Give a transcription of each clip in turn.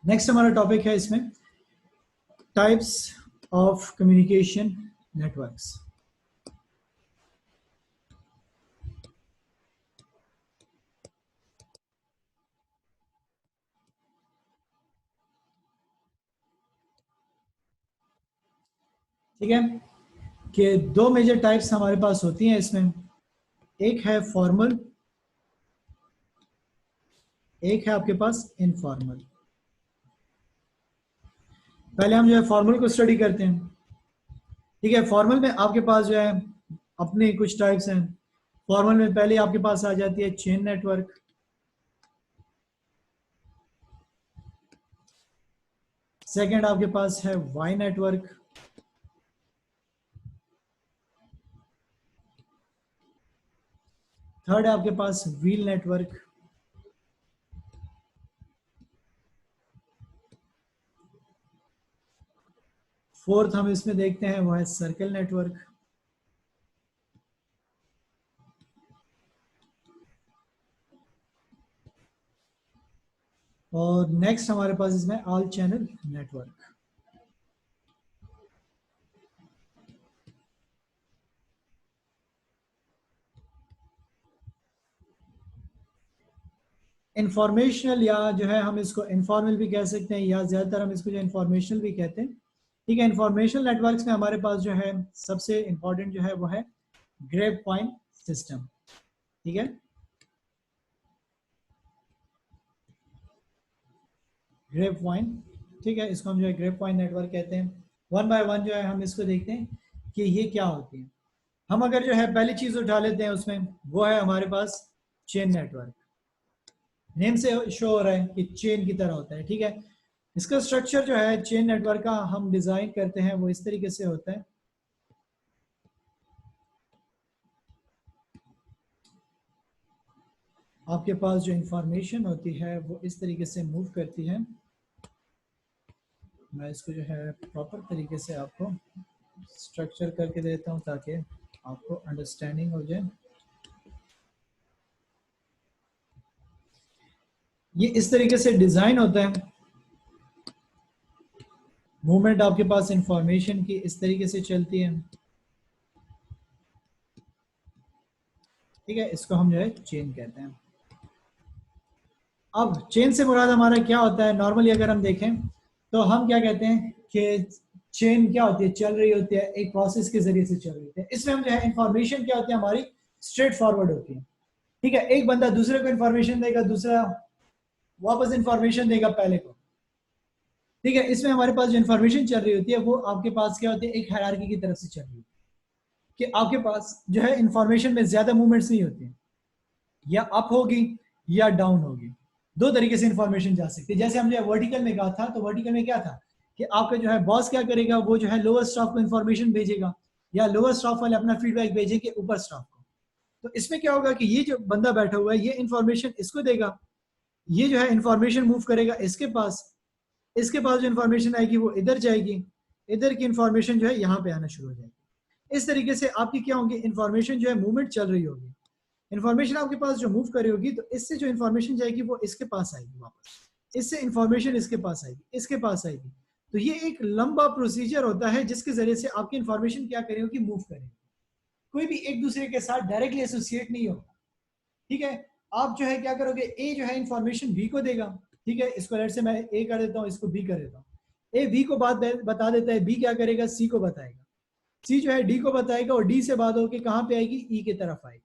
Next हमारा topic है इसमें टाइप्स ऑफ कम्युनिकेशन नेटवर्क्स। ठीक है कि दो मेजर टाइप्स हमारे पास होती हैं इसमें, एक है फॉर्मल, एक है आपके पास इनफॉर्मल। पहले हम जो है फॉर्मल को स्टडी करते हैं। ठीक है, फॉर्मल में आपके पास जो है अपने कुछ टाइप्स हैं। फॉर्मल में पहले आपके पास आ जाती है चेन नेटवर्क, सेकंड आपके पास है वाई नेटवर्क, थर्ड आपके पास व्हील नेटवर्क, फोर्थ हम इसमें देखते हैं वो है सर्कल नेटवर्क, और नेक्स्ट हमारे पास इसमें ऑल चैनल नेटवर्क। इंफॉर्मेशनल या जो है हम इसको इनफॉर्मल भी कह सकते हैं, या ज्यादातर हम इसको जो इंफॉर्मेशनल भी कहते हैं। ठीक है, इंफॉर्मेशनल नेटवर्क्स में हमारे पास जो है सबसे इंपॉर्टेंट जो है वो है ग्रेप पॉइंट सिस्टम। ठीक है, ग्रेप पॉइंट, ठीक है, इसको हम जो है ग्रेप पॉइंट नेटवर्क कहते हैं। वन बाय वन जो है हम इसको देखते हैं कि ये क्या होती है। हम अगर जो है पहली चीज उठा लेते हैं उसमें, वो है हमारे पास चेन नेटवर्क। नेम से शो हो रहा है कि चेन की तरह होता है। ठीक है, इसका स्ट्रक्चर जो है चेन नेटवर्क का हम डिजाइन करते हैं वो इस तरीके से होता है। आपके पास जो इंफॉर्मेशन होती है वो इस तरीके से मूव करती है। मैं इसको जो है प्रॉपर तरीके से आपको स्ट्रक्चर करके देता हूँ ताकि आपको अंडरस्टैंडिंग हो जाए। ये इस तरीके से डिजाइन होता है। मूवमेंट आपके पास इंफॉर्मेशन की इस तरीके से चलती है। ठीक है, इसको हम जो है चेन कहते हैं। अब चेन से मुराद हमारा क्या होता है, नॉर्मली अगर हम देखें तो हम क्या कहते हैं कि चेन क्या होती है, चल रही होती है, एक प्रोसेस के जरिए से चल रही होती है। इसमें हम जो है इंफॉर्मेशन क्या होती है हमारी स्ट्रेट फॉरवर्ड होती है। ठीक है, एक बंदा दूसरे को इंफॉर्मेशन देगा, दूसरा वापस इंफॉर्मेशन देगा पहले को। ठीक है, इसमें हमारे पास जो इंफॉर्मेशन चल रही होती है वो आपके पास क्या होती है, एक हायरार्की की तरफ से चल रही है कि आपके पास जो है इंफॉर्मेशन में ज्यादा मूवमेंट्स नहीं होती है, या अप होगी या डाउन होगी। दो तरीके से इंफॉर्मेशन जा सकती है। जैसे हमने वर्टिकल में कहा था, तो वर्टिकल में क्या था कि आपका जो है बॉस क्या करेगा, वो जो है लोअर स्टाफ को इंफॉर्मेशन भेजेगा, या लोअर स्टाफ वाले अपना फीडबैक भेजेंगे ऊपर स्टाफ को। तो इसमें क्या होगा कि ये जो बंदा बैठा हुआ है ये इंफॉर्मेशन इसको देगा, ये जो है इंफॉर्मेशन मूव करेगा इसके पास, इसके पास जो इंफॉर्मेशन आएगी वो इधर जाएगी, इधर की इंफॉर्मेशन जो है यहाँ पे आना शुरू हो जाएगी। इस तरीके से आपकी क्या होगी, इंफॉर्मेशन जो है मूवमेंट चल रही होगी। इंफॉर्मेशन आपके पास जो मूव कर रही होगी, तो इससे जो इंफॉर्मेशन जाएगी वो इसके पास आएगी वापस, इससे इंफॉर्मेशन इसके पास आएगी, इसके पास आएगी। तो ये एक लंबा प्रोसीजर होता है जिसके जरिए से आपकी इंफॉर्मेशन क्या करेगी, मूव करेगी। कोई भी एक दूसरे के साथ डायरेक्टली एसोसिएट नहीं होगा। ठीक है, आप जो है क्या करोगे, ए जो है इंफॉर्मेशन बी को देगा। ठीक है, इसको लेट से मैं ए कर देता हूँ, इसको बी कर देता हूँ। ए बी को बात बता देता है, बी क्या करेगा, सी को बताएगा, सी जो है डी को बताएगा, और डी से बात होकर कहाँ पे आएगी, ई की तरफ आएगी।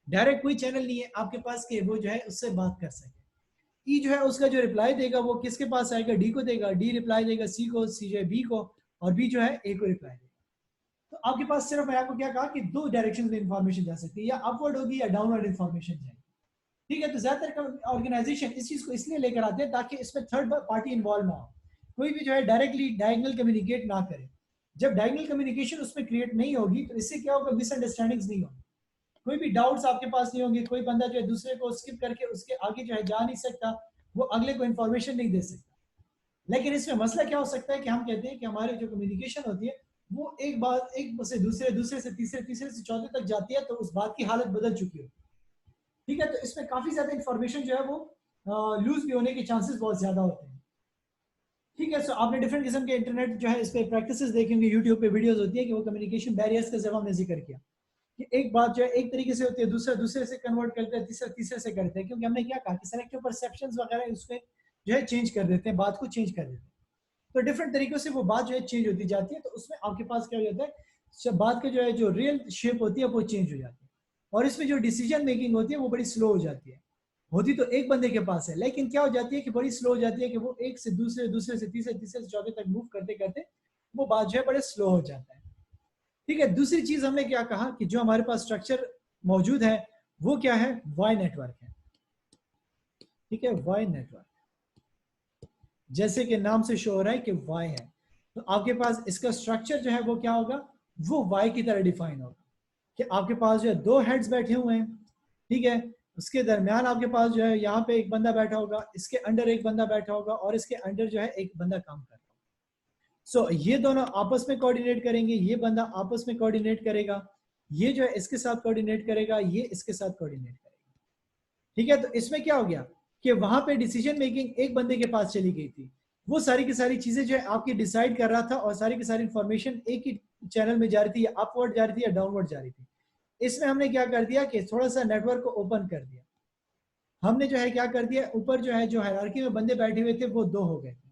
डायरेक्ट कोई चैनल नहीं है आपके पास कि वो जो है उससे बात कर सके। ई जो है उसका जो रिप्लाई देगा वो किसके पास आएगा, डी को देगा, डी रिप्लाई देगा सी को, सी जो है बी को, और बी जो है ए को रिप्लाई देगा। तो आपके पास सिर्फ मैं आपको क्या कहा कि दो डायरेक्शन में इंफॉर्मेशन जा सकती है, या अपवर्ड होगी या डाउनवर्ड इंफॉर्मेशन जाएगी। ठीक है, तो ज्यादातर ऑर्गेनाइजेशन इस चीज को इसलिए लेकर आते हैं ताकि इसमें थर्ड पार्टी इन्वॉल्व ना हो, कोई भी जो है डायरेक्टली डायगोनल कम्युनिकेट ना करे। जब डायगोनल कम्युनिकेशन उसमें क्रिएट नहीं होगी तो इससे क्या होगा, मिसअंडरस्टैंडिंग्स नहीं होगी, कोई भी डाउट्स आपके पास नहीं होंगे, कोई बंदा जो है दूसरे को स्किप करके उसके आगे जो है जा नहीं सकता, वो अगले को इन्फॉर्मेशन नहीं दे सकता। लेकिन इसमें मसला क्या हो सकता है कि हम कहते हैं कि हमारी जो कम्युनिकेशन होती है वो एक बात एक से दूसरे, दूसरे से तीसरे, तीसरे से चौथे तक जाती है, तो उस बात की हालत बदल चुकी होती है। ठीक है, तो इसमें काफी ज्यादा इंफॉर्मेशन जो है वो लूज भी होने के चांसेस बहुत ज्यादा होते हैं। ठीक है। सो आपने डिफरेंट किस्म के इंटरनेट जो है इस पे प्रैक्टिसेस देखे होंगे, यूट्यूब पे वीडियोस होती है कि वो कम्युनिकेशन बैरियर्स का जब हमने जिक्र किया कि एक बात जो है एक तरीके से होती है, दूसरा दूसरे से कन्वर्ट करते हैं, तीसरा तीसरे से करते हैं, क्योंकि हमने क्या कहा कि सेलेक्टिव परसेप्शंस वगैरह उसमें जो है चेंज कर देते हैं, बात को चेंज कर देते हैं। तो डिफरेंट तरीकों से वो बात जो है चेंज होती जाती है, तो उसमें आपके पास क्या हो जाता है, बात का जो है जो रियल शेप होती है वो चेंज हो जाती है, और इसमें जो डिसीजन मेकिंग होती है वो बड़ी स्लो हो जाती है। होती तो एक बंदे के पास है, लेकिन क्या हो जाती है कि बड़ी स्लो हो जाती है कि वो एक से दूसरे, दूसरे से तीसरे, तीसरे से चौथे तक मूव करते करते वो बात जो है बड़े स्लो हो जाता है। ठीक है। दूसरी चीज हमने क्या कहा कि जो हमारे पास स्ट्रक्चर मौजूद है वो क्या है, वाई नेटवर्क है। ठीक है, वाई नेटवर्क जैसे कि नाम से शो हो रहा है कि वाई है, तो आपके पास इसका स्ट्रक्चर जो है वो क्या होगा, वो वाई की तरह डिफाइन होगा कि आपके पास जो है दो हेड्स बैठे हुए हैं। ठीक है, उसके दरमियान आपके पास जो है यहाँ पे एक बंदा बैठा होगा, इसके अंडर एक बंदा बैठा होगा, और इसके अंडर जो है एक बंदा काम कर रहा होगा। सो ये दोनों आपस में कोऑर्डिनेट करेंगे, ये बंदा आपस में कोऑर्डिनेट करेगा, ये जो है इसके साथ कोऑर्डिनेट करेगा, ये इसके साथ कोऑर्डिनेट करेगा। ठीक है, तो इसमें क्या हो गया कि वहां पे डिसीजन मेकिंग एक बंदे के पास चली गई थी, वो सारी की सारी चीजें जो है आपकी डिसाइड कर रहा था, और सारी की सारी इंफॉर्मेशन एक ही चैनल में जा रही थी, या अपवर्ड जा रही थी या डाउनवर्ड जा रही थी। इसमें हमने क्या कर दिया कि थोड़ा सा नेटवर्क को ओपन कर दिया। हमने जो है क्या कर दिया, ऊपर जो है जो हायरार्की में बंदे बैठे हुए थे वो दो हो गए थे।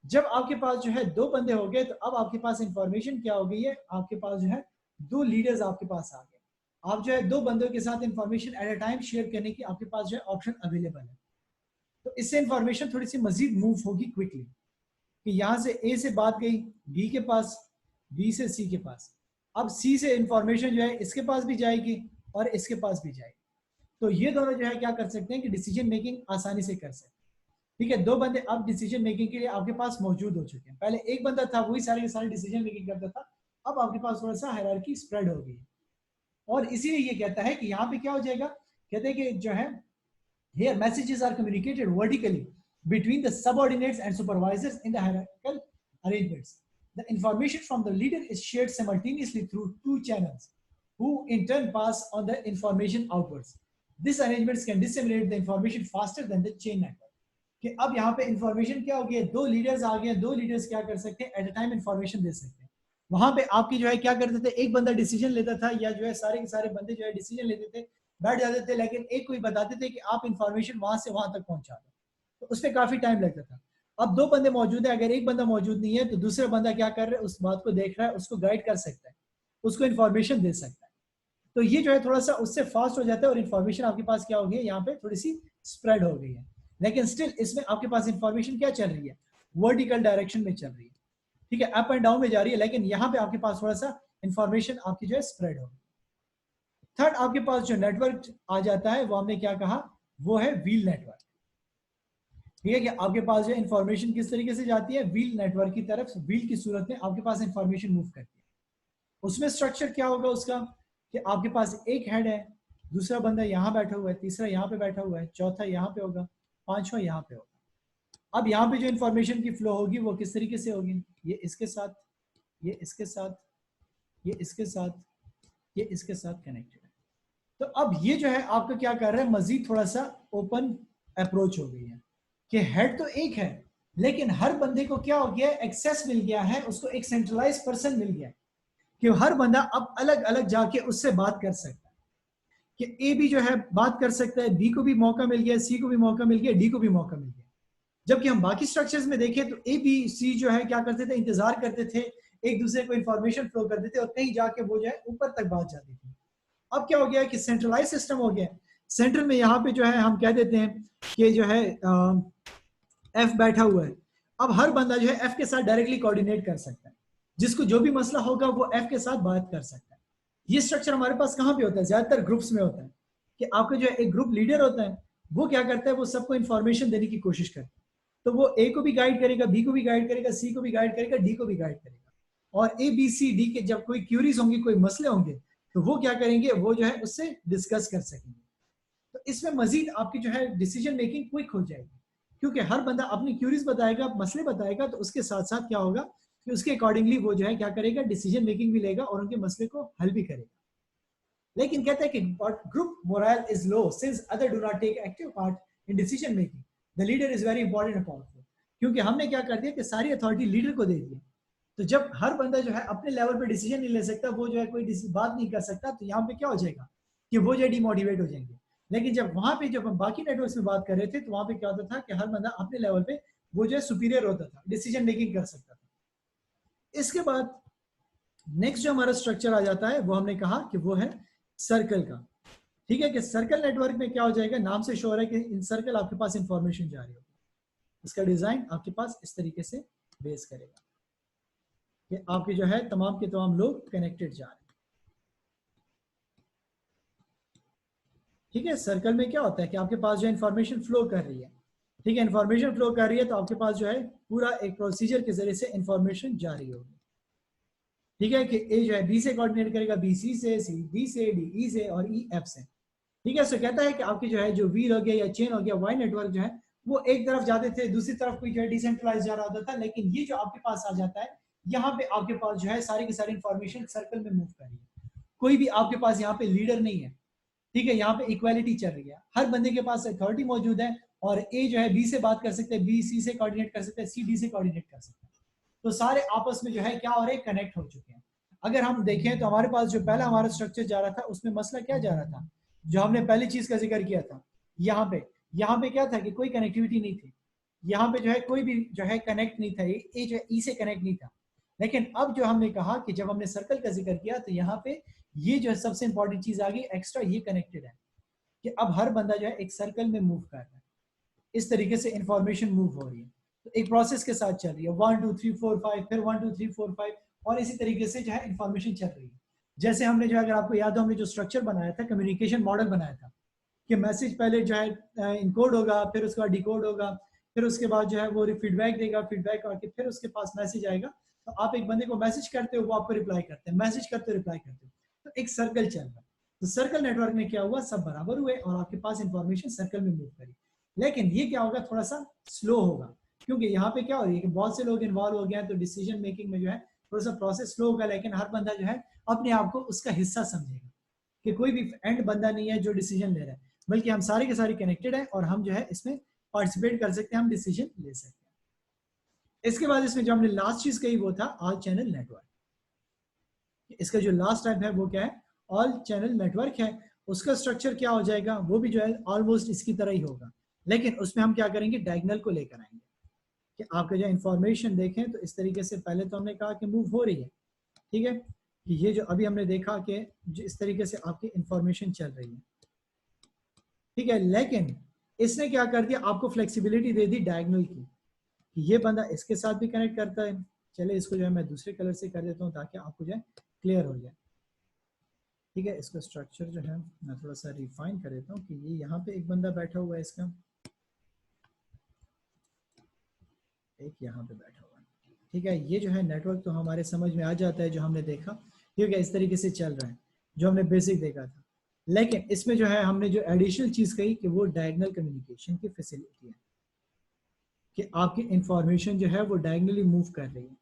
जब आपके पास जो है दो बंदे हो गए, तो अब आपके पास इंफॉर्मेशन क्या हो गई है, आपके पास जो है दो लीडर्स आपके पास आ गए। आप जो है दो बंदों के साथ information at a time share करने की आपके पास जो है ऑप्शन अवेलेबल है। तो इससे इंफॉर्मेशन थोड़ी सी मजीद मूव होगी क्विकली, कि यहाँ से ए से बात गई बी के पास, बी से सी के पास, अब सी से इंफॉर्मेशन जो है इसके पास भी जाएगी और इसके पास भी जाएगी। तो ये दोनों जो है क्या कर सकते हैं कि डिसीजन मेकिंग आसानी से कर सकते हैं। ठीक है, दो बंदे अब डिसीजन मेकिंग के लिए आपके पास मौजूद हो चुके हैं। पहले एक बंदा था, वही सारे के सारे डिसीजन मेकिंग करता था, अब आपके पास थोड़ा सा हायरार्की स्प्रेड हो गई है। और इसीलिए ये कहता है कि यहाँ पे क्या हो जाएगा, कहते हैं कि जो है here messages are communicated vertically between the subordinates and supervisors in the hierarchical arrangements. The information from the leader is shared simultaneously through two channels who in turn pass on the information outwards. This arrangement can disseminate the information faster than the chain network. कि अब यहाँ पे information क्या हो गया, दो leaders आ गए, दो लीडर्स क्या कर सकते हैं, एट अ टाइम इंफॉर्मेशन दे सकते हैं। वहां पे आपकी जो है क्या करते थे, एक बंदा डिसीजन लेता था, या जो है सारे के सारे बंदे जो है डिसीजन लेते थे, बैठ जाते थे, लेकिन एक कोई बताते थे कि आप इंफॉर्मेशन वहां से वहां तक पहुंचा दो, तो उस पर काफी टाइम लगता था। अब दो बंदे मौजूद है, अगर एक बंदा मौजूद नहीं है तो दूसरा बंदा क्या कर रहा है, उस बात को देख रहा है, उसको गाइड कर सकता है, उसको इन्फॉर्मेशन दे सकता है। तो ये जो है थोड़ा सा उससे फास्ट हो जाता है, और इन्फॉर्मेशन आपके पास क्या हो गई है, यहाँ पे थोड़ी सी स्प्रेड हो गई है। लेकिन स्टिल इसमें आपके पास इंफॉर्मेशन क्या चल रही है, वर्टिकल डायरेक्शन में चल रही है। ठीक है, अप एंड डाउन में जा रही है, लेकिन यहाँ पे आपके पास थोड़ा सा इंफॉर्मेशन आपकी जो है स्प्रेड होगी। थर्ड आपके पास जो नेटवर्क आ जाता है वो हमने क्या कहा, वो है व्हील नेटवर्क। ठीक है, कि आपके पास जो इंफॉर्मेशन किस तरीके से जाती है, व्हील नेटवर्क की तरफ, व्हील की सूरत में आपके पास इंफॉर्मेशन मूव करती है। उसमें स्ट्रक्चर क्या होगा उसका, कि आपके पास एक हेड है, दूसरा बंदा यहाँ बैठा हुआ है, तीसरा यहाँ पे बैठा हुआ है, चौथा यहाँ पे होगा, पांचवा यहाँ पे होगा। अब यहाँ पे जो इंफॉर्मेशन की फ्लो होगी वो किस तरीके से होगी, ये इसके साथ, ये इसके साथ, ये इसके साथ, ये इसके साथ कनेक्टेड है। तो अब ये जो है आपका क्या कर रहा है, मजीद थोड़ा सा ओपन अप्रोच हो गई है, कि हेड तो एक है, लेकिन हर बंदे को क्या हो गया, एक्सेस मिल गया है, उसको एक सेंट्रलाइज पर्सन मिल गया, कि हर बंदा अब अलग अलग जाके उससे बात कर सकता है, कि ए भी जो है बात कर सकता है, बी को भी मौका मिल गया, सी को भी मौका मिल गया, डी को भी मौका मिल गया। जबकि हम बाकी स्ट्रक्चर्स में देखें तो ए बी सी जो है क्या करते थे, इंतजार करते थे, एक दूसरे को इंफॉर्मेशन फ्लो करते थे, और कहीं जाके वो जो है ऊपर तक बात जाती थी। अब क्या हो गया कि सेंट्रलाइज सिस्टम हो गया, सेंट्रल में यहाँ पे जो है हम कह देते हैं कि जो है एफ बैठा हुआ है, अब हर बंदा जो है एफ के साथ डायरेक्टली कोऑर्डिनेट कर सकता है, जिसको जो भी मसला होगा वो एफ के साथ बात कर सकता है। ये स्ट्रक्चर हमारे पास कहाँ पे होता है, ज्यादातर ग्रुप्स में होता है, कि आपका जो है एक ग्रुप लीडर होता है, वो क्या करता है, वो सबको इंफॉर्मेशन देने की कोशिश करता है। तो वो ए को भी गाइड करेगा, बी को भी गाइड करेगा, सी को भी गाइड करेगा, डी को भी गाइड करेगा, और ए बी सी डी के जब कोई क्यूरीज होंगी, कोई मसले होंगे, तो वो क्या करेंगे, वो जो है उससे डिस्कस कर सकेंगे। तो इसमें मजीद आपकी जो है डिसीजन मेकिंग क्विक हो जाएगी, क्योंकि हर बंदा अपनी क्यूरीज बताएगा, मसले बताएगा, तो उसके साथ साथ क्या होगा कि उसके अकॉर्डिंगली वो जो है क्या करेगा, डिसीजन मेकिंग भी लेगा और उनके मसले को हल भी करेगा। लेकिन कहते हैं कि group morale is low since other do not take active part in decision making, the leader is very important and powerful. क्योंकि हमने क्या कर दिया कि सारी अथॉरिटी लीडर को दे दी। तो जब हर बंदा जो है अपने लेवल पे डिसीजन नहीं ले सकता, वो जो है कोई बात नहीं कर सकता, तो यहाँ पे क्या हो जाएगा कि वो जो है डिमोटिवेट हो जाएंगे। लेकिन जब वहां पे जब हम बाकी नेटवर्क में बात कर रहे थे, तो वहां पे क्या होता था कि हर बंदा अपने लेवल पे वो जो है सुपीरियर होता था, डिसीजन मेकिंग कर सकता था। इसके बाद नेक्स्ट जो हमारा स्ट्रक्चर आ जाता है वो हमने कहा कि वो है सर्कल का। ठीक है, कि सर्कल नेटवर्क में क्या हो जाएगा, नाम से श्योर है कि इन सर्कल आपके पास इंफॉर्मेशन जा रही होगी। इसका डिजाइन आपके पास इस तरीके से बेस करेगा कि आपके जो है तमाम के तमाम लोग कनेक्टेड जा रहे हैं। ठीक है, सर्कल में क्या होता है कि आपके पास जो इंफॉर्मेशन फ्लो कर रही है, ठीक है, इंफॉर्मेशन फ्लो कर रही है, तो आपके पास जो है पूरा एक प्रोसीजर के जरिए से इंफॉर्मेशन जा रही होगी। ठीक है, कि ए जो है बी से कोऑर्डिनेट करेगा, बी सी से, सी डी से, डी ई से और ई एफ से। ठीक है, सो कहता है कि आपकी जो है जो व्हील हो गया या चेन हो गया, वाई नेटवर्क जो है वो एक तरफ जाते थे, दूसरी तरफ कोई जो है डिसेंट्रलाइज जा रहा होता था, लेकिन ये जो आपके पास आ जाता है, यहाँ पे आपके पास जो है सारी की सारी इंफॉर्मेशन सर्कल में मूव कर रही है। कोई भी आपके पास यहाँ पे लीडर नहीं है। ठीक है, यहाँ पे इक्वालिटी चल रही है, हर बंदे के पास अथॉरिटी मौजूद है, और ए जो है बी से बात कर सकते हैं, बी सी से कोऑर्डिनेट कर सकते हैं, सी डी से कोऑर्डिनेट कर सकते हैं। तो सारे आपस में जो है क्या हो रहे हैं, कनेक्ट हो चुके हैं। अगर हम देखें तो हमारे पास जो पहला हमारा स्ट्रक्चर जा रहा था, उसमें मसला क्या जा रहा था, जो हमने पहली चीज का जिक्र किया था, यहाँ पे क्या था कि कोई कनेक्टिविटी नहीं थी। यहाँ पे जो है कोई भी जो है कनेक्ट नहीं था, ए जो है ई से कनेक्ट नहीं था। लेकिन अब जो हमने कहा कि जब हमने सर्कल का जिक्र किया, तो यहाँ पे ये जो है सबसे इंपॉर्टेंट चीज आ गई एक्स्ट्रा, ये कनेक्टेड है कि अब हर बंदा जो है एक सर्कल में मूव कर रहा है। इस तरीके से इंफॉर्मेशन मूव हो रही है, तो एक प्रोसेस के साथ चल रही है, 1 2 3 4 5, फिर 1 2 3 4 5, और इसी तरीके से जो है इंफॉर्मेशन चल रही है। जैसे हमने जो, अगर आपको याद हो, हमने जो स्ट्रक्चर बनाया था, कम्युनिकेशन मॉडल बनाया था, कि मैसेज पहले जो है इनकोड होगा, फिर उसके बाद डिकोड होगा, फिर उसके बाद जो है वो फीडबैक देगा, फीडबैक आके फिर उसके पास मैसेज आएगा। तो आप एक बंदे को मैसेज करते हो, वो आपको रिप्लाई करते हैं, मैसेज करते हो, रिप्लाई करते हो, तो एक सर्कल चल रहा है। तो सर्कल नेटवर्क में क्या हुआ, सब बराबर हुए और आपके पास इंफॉर्मेशन सर्कल में मूव करी। लेकिन ये क्या होगा, थोड़ा सा स्लो होगा, क्योंकि यहाँ पे क्या हो रही है कि बहुत से लोग इन्वॉल्व हो गए हैं, तो डिसीजन मेकिंग में जो है थोड़ा सा प्रोसेस स्लो होगा। लेकिन हर बंदा जो है अपने आप को उसका हिस्सा समझेगा, कि कोई भी एंड बंदा नहीं है जो डिसीजन ले रहा है, बल्कि हम सारे के सारे कनेक्टेड है, और हम जो है इसमें पार्टिसिपेट कर सकते हैं, हम डिसीजन ले सकते हैं। इसके बाद इसमें जो हमने लास्ट चीज कही वो था ऑल चैनल नेटवर्क। इसका जो लास्ट टाइप है वो क्या है, ऑल चैनल नेटवर्क है। उसका स्ट्रक्चर क्या हो जाएगा, वो भी जो है ऑलमोस्ट इसकी तरह ही होगा, लेकिन उसमें हम क्या करेंगे, डायगोनल को लेकर आएंगे, कि आपका जो इंफॉर्मेशन देखें तो इस तरीके से, पहले तो हमने कहा कि मूव हो रही है, ठीक है, कि ये जो अभी हमने देखा कि जो इस तरीके से आपकी इंफॉर्मेशन चल रही है, ठीक है, लेकिन इसने क्या कर दिया, आपको फ्लेक्सिबिलिटी दे दी डायगोनल की, कि ये बंदा इसके साथ भी कनेक्ट करता है। चले इसको जो है मैं दूसरे कलर से कर देता हूँ, ताकि आपको जो है क्लियर हो जाए। ठीक है, इसका स्ट्रक्चर जो है मैं थोड़ा सा रिफाइन कर देता हूँ, कि ये यहाँ पे एक बंदा बैठा हुआ है, इसका एक यहाँ पे बैठा हुआ है। ठीक है, ये जो है नेटवर्क तो हमारे समझ में आ जाता है, जो हमने देखा, ठीक है, इस तरीके से चल रहा है, जो हमने बेसिक देखा था। लेकिन इसमें जो है हमने जो एडिशनल चीज कही कि वो डायगोनल कम्युनिकेशन की फैसिलिटी है, कि आपकी इंफॉर्मेशन जो है वो डायगोनली मूव कर रही है।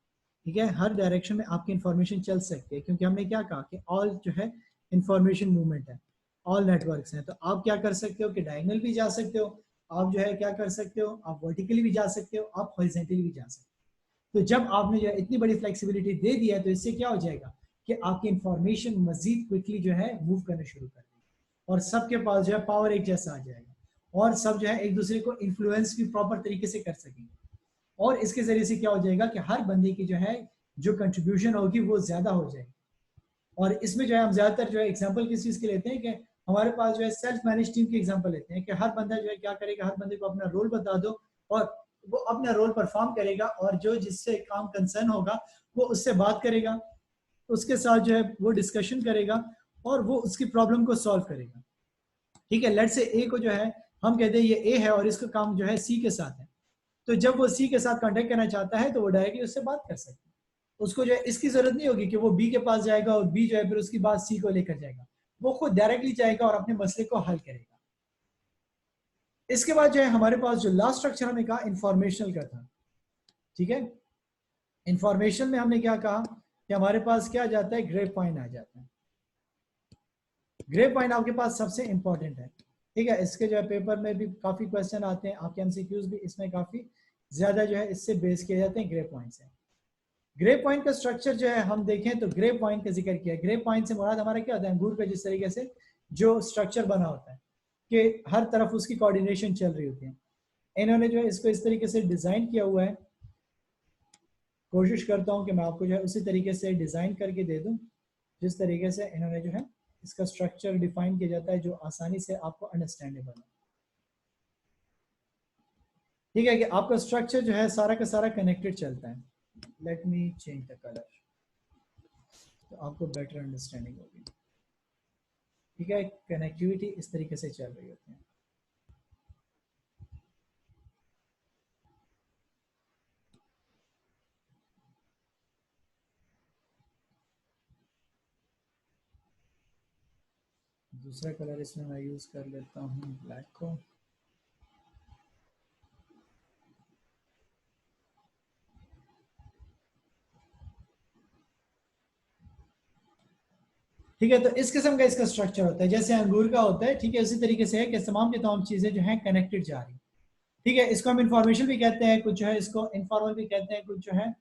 ठीक है, हर डायरेक्शन में आपकी इंफॉर्मेशन चल सकती है, क्योंकि हमने क्या कहा कि ऑल जो है इंफॉर्मेशन मूवमेंट है, ऑल नेटवर्क्स हैं। तो आप क्या कर सकते हो कि डायगोनल भी जा सकते हो, आप जो है क्या कर सकते हो, आप वर्टिकली भी जा सकते हो, आप हॉरिजॉन्टली भी जा सकते हो। तो जब आपने जो है इतनी बड़ी फ्लेक्सिबिलिटी दे दी है, तो इससे क्या हो जाएगा कि आपकी इंफॉर्मेशन मजीद क्विकली जो है मूव करना शुरू कर देगी, और सबके पास जो है पावर एक जैसा आ जाएगा, और सब जो है एक दूसरे को इन्फ्लुएंस भी प्रॉपर तरीके से कर सकेंगे। और इसके जरिए से क्या हो जाएगा कि हर बंदे की जो है जो कंट्रीब्यूशन होगी वो ज्यादा हो जाएगी। और इसमें जो है हम ज्यादातर जो है एग्जांपल किस चीज के लेते हैं, कि हमारे पास जो है सेल्फ मैनेज टीम की एग्जांपल लेते हैं, कि हर बंदा जो है क्या करेगा, हर बंदे को अपना रोल बता दो, और वो अपना रोल परफॉर्म करेगा, और जो जिससे काम कंसर्न होगा वो उससे बात करेगा, उसके साथ जो है वो डिस्कशन करेगा, और वो उसकी प्रॉब्लम को सॉल्व करेगा। ठीक है, लेट से ए को जो है हम कहते हैं ये ए है, और इसका काम जो है सी के साथ है। तो जब वो सी के साथ कांटेक्ट करना चाहता है, तो वो डायरेक्टली उससे बात कर सकता है। उसको जो है इसकी जरूरत नहीं होगी कि वो बी के पास जाएगा, और बी जो है फिर उसकी बात सी को लेकर जाएगा, वो खुद डायरेक्टली जाएगा और अपने मसले को हल करेगा। इसके बाद जो है हमारे पास जो लास्ट स्ट्रक्चर हमने कहा इंफॉर्मेशनल का था। ठीक है, इंफॉर्मेशन में हमने क्या कहा कि हमारे पास क्या आ जाता है, ग्रेप पॉइंट आ जाता है। ग्रेप पॉइंट आपके पास सबसे इंपॉर्टेंट है। ठीक है, इसके जो है पेपर में भी काफी क्वेश्चन आते हैं, आपके एमसीक्यूज भी इसमें काफी ज्यादा जो है इससे बेस किए जाते हैं ग्रे पॉइंट से। ग्रे पॉइंट का स्ट्रक्चर जो है हम देखें तो ग्रे पॉइंट का जिक्र किया। ग्रे पॉइंट से मुराद हमारा क्या होता है, अंगूर का जिस तरीके से जो स्ट्रक्चर बना होता है कि हर तरफ उसकी कोऑर्डिनेशन चल रही होती है। इन्होंने जो है इसको इस तरीके से डिजाइन किया हुआ है। कोशिश करता हूँ कि मैं आपको जो है उसी तरीके से डिजाइन करके दे दूँ जिस तरीके से इन्होंने जो है इसका स्ट्रक्चर डिफाइन किया जाता है, जो आसानी से आपको अंडरस्टैंडेबल है। ठीक है कि आपका स्ट्रक्चर जो है सारा का सारा कनेक्टेड चलता है। Let me change the colour तो आपको बेटर अंडरस्टैंडिंग होगी। ठीक है, कनेक्टिविटी इस तरीके से चल रही होती है। दूसरा कलर इसमें मैं यूज कर लेता हूँ ब्लैक को। ठीक है, तो इस किस्म का इसका स्ट्रक्चर होता है जैसे अंगूर का होता है। ठीक है, उसी तरीके से है कि तमाम की तमाम चीजें जो है कनेक्टेड जा रही। ठीक है, इसको हम इंफॉर्मेशन भी कहते हैं, कुछ जो है इसको इनफॉर्मल भी कहते हैं, कुछ जो है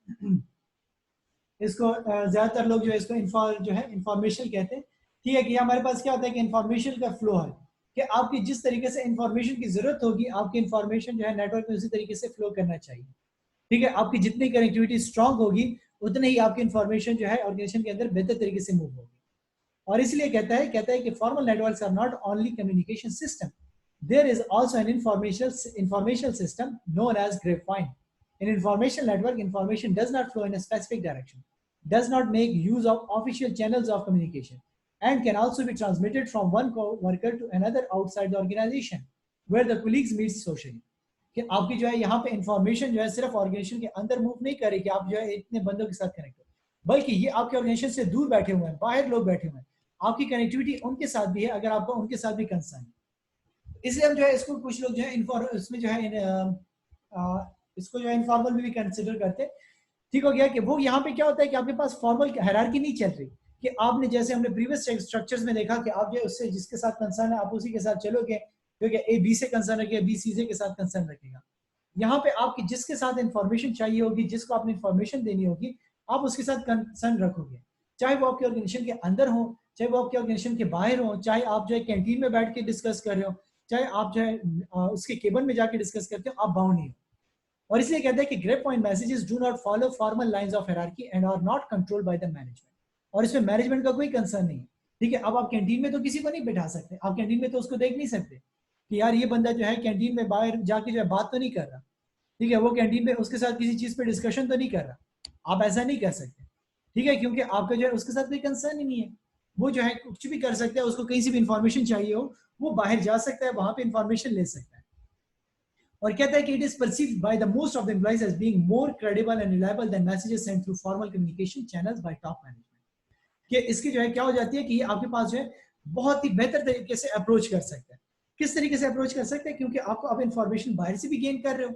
इसको ज्यादातर लोग जो है इसको जो है इंफॉर्मेशन कहते हैं। ठीक है, कि हमारे पास क्या होता है कि इंफॉर्मेशन का फ्लो है कि आपकी जिस तरीके से इंफॉर्मेशन की जरूरत होगी आपकी इंफॉर्मेशन जो है नेटवर्क में उसी तरीके से फ्लो करना चाहिए। ठीक है, आपकी जितनी कनेक्टिविटी स्ट्रांग होगी उतने ही आपकी इंफॉर्मेशन जो है ऑर्गेनाइजेशन के अंदर बेहतर तरीके से मूव होगी। और इसलिए कहता है कि formal networks are not only communication system, there is also an informational system known as grapevine. In information network, information does not flow in a specific direction, does not make use of official channels of communication, and can also be transmitted from one worker to another outside the organization, where the colleagues meet socially. कि आपकी जो है यहाँ पे information जो है सिर्फ organisation के अंदर मूव नहीं कर रही कि आप जो है इतने बंदों के साथ कनेक्ट हो, बल्कि ये आपके ऑर्गेनाइजेशन से दूर बैठे हुए हैं, बाहर लोग बैठे हुए हैं, आपकी कनेक्टिविटी उनके साथ भी है अगर आपको उनके साथ भी कंसर्न है। इसलिए हम जो है इसको कुछ लोग जो है इसमें जो है इसको जो है इनफॉर्मल भी कंसिडर करते हैं। ठीक हो गया कि वो यहाँ पे क्या होता है कि आपके पास फॉर्मल हायरार्की नहीं चल रही कि आपने जैसे हमने प्रीवियस स्ट्रक्चर्स में देखा कि आप जो उससे जिसके साथ कंसर्न है आप उसी के साथ चलोगे, क्योंकि ए बी से कंसर्न रखेगा, बी सी के साथ कंसर्न रखेगा। यहाँ पे आपकी जिसके साथ इंफॉर्मेशन चाहिए होगी, जिसको आपने इंफॉर्मेशन देनी होगी, आप उसके साथ कंसर्न रखोगे, चाहे वो आपके ऑर्गेनाइजेशन के अंदर हो, चाहे वो आपके ऑर्गेनाइजेशन के बाहर हो, चाहे आप जो है कैंटीन में बैठ के डिस्कस कर रहे हो, चाहे आप जो है उसके केबल में जाके डिस्कस करते हो, आप बाउंड नहीं हो। और इसलिए कहते हैं कि grapevine messages do not follow formal lines of hierarchy and are not controlled by the management. और इसमें मैनेजमेंट का कोई कंसर्न नहीं है। ठीक है, अब आप कैंटीन में तो किसी को नहीं बिठा सकते, आप कैंटीन में तो उसको देख नहीं सकते कि यार ये बंदा जो है कैंटीन में बाहर जाके जो है बात तो नहीं कर रहा। ठीक है, वो कैंटीन में उसके साथ किसी चीज पे डिस्कशन तो नहीं कर रहा, आप ऐसा नहीं कर सकते। ठीक है, क्योंकि आपका जो है उसके साथ कोई कंसर्न ही नहीं है। वो जो है कुछ भी कर सकता है, उसको कहीं से भी इंफॉर्मेशन चाहिए हो वो बाहर जा सकता है, वहां पे इंफॉर्मेशन ले सकता है। और कहता है कि it is perceived by the most of the employees as being more credible and reliable than messages sent through formal communication channels by top management. कि इसकी जो है क्या हो जाती है कि ये आपके पास जो है बहुत ही बेहतर तरीके से अप्रोच कर सकता है। किस तरीके से अप्रोच कर सकते हैं, क्योंकि आपको अब इंफॉर्मेशन बाहर से भी गेन कर रहे हो,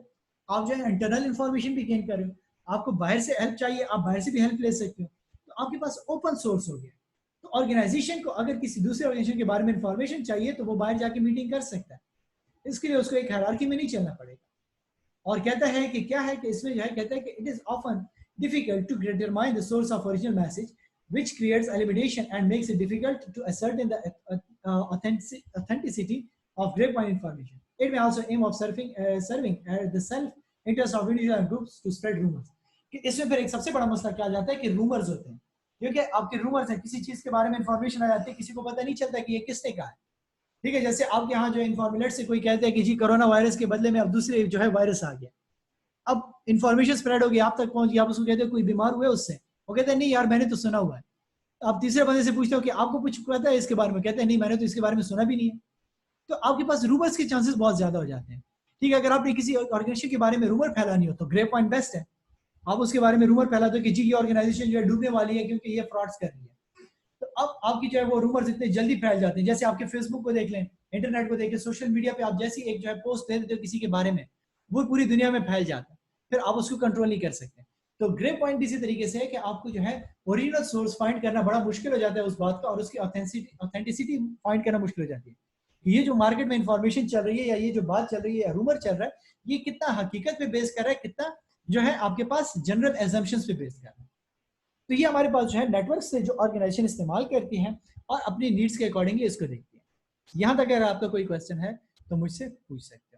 आप जो है इंटरनल इंफॉर्मेशन भी गेन कर रहे हो, आपको बाहर से हेल्प चाहिए आप बाहर से भी हेल्प ले सकते हो, तो आपके पास ओपन सोर्स हो गया। तो ऑर्गेनाइजेशन को अगर किसी दूसरे ऑर्गेनाइजेशन के बारे में इंफॉर्मेशन चाहिए तो वो बाहर जाके मीटिंग कर सकता है, इसके लिए उसको एक हायरार्की में नहीं चलना पड़ेगा। और कहता है कि क्या है कि इसमें जो है कहता है कि it is often difficult to determine the source of original message which creates elimination and makes it difficult to ascertain the authenticity of grapevine information. It may also aim of serving the self-interest of individuals and groups to spread rumors. कि इसमें फिर एक सबसे बड़ा मसला क्या आ जाता है कि रूमर्स होते हैं, क्योंकि आपके रूमर्स हैं, किसी चीज के बारे में इंफॉर्मेशन आ जाती है, किसी को पता नहीं चलता कि ये किसने कहा है। ठीक है, जैसे आपके यहाँ जो इन्फॉर्मेट से कोई कहते हैं कि जी कोरोना वायरस के बदले में अब दूसरे जो है वायरस आ गया, अब इंफॉर्मेशन स्प्रेड होगी, आप तक पहुंच गई, आप उसको कहते हैं कोई बीमार हुए उससे, वो कहते हैं नहीं यार मैंने तो सुना हुआ है। आप तीसरे बंदे से पूछते हो कि आपको कुछ पता है इसके बारे में, कहते हैं नहीं मैंने तो इसके बारे में सुना भी नहीं है। तो आपके पास रूमर्स के चांसेस बहुत ज्यादा हो जाते हैं। ठीक है, अगर आपने किसी ऑर्गेनाइजेशन के बारे में रूमर फैलानी हो तो ग्रे पॉइंट बेस्ट है। आप उसके बारे में रूमर फैला दो कि जी ये ऑर्गेनाइजेशन जो है डूबने वाली है क्योंकि ये फ्रॉड्स कर रही है, तो अब आपकी जो है वो रूमर्स इतने जल्दी फैल जाते हैं। जैसे आपके फेसबुक को देख लें, इंटरनेट को देख लें, सोशल मीडिया पे आप जैसी एक जो है पोस्ट दे देते हो किसी के बारे में, वो पूरी दुनिया में फैल जाता है, फिर आप उसको कंट्रोल नहीं कर सकते। तो ग्रे पॉइंट भी इसी तरीके से है कि आपको जो है ओरिजिनल सोर्स फाइंड करना बड़ा मुश्किल हो जाता है उस बात का, और उसकी ऑथेंटिसिटी फाइंड करना मुश्किल हो जाती है। ये जो मार्केट में इंफॉर्मेशन चल रही है या ये जो बात चल रही है या रूमर चल रहा है, ये कितना हकीकत पे बेस कर रहा है, कितना जो है आपके पास जनरल एजम्पशंस पे बेस कर रहा है। तो ये हमारे पास जो है नेटवर्क से जो ऑर्गेनाइजेशन इस्तेमाल करती हैं और अपनी नीड्स के अकॉर्डिंगली इसको देखती है। यहाँ तक अगर आपका कोई क्वेश्चन है तो मुझसे पूछ सकते हैं।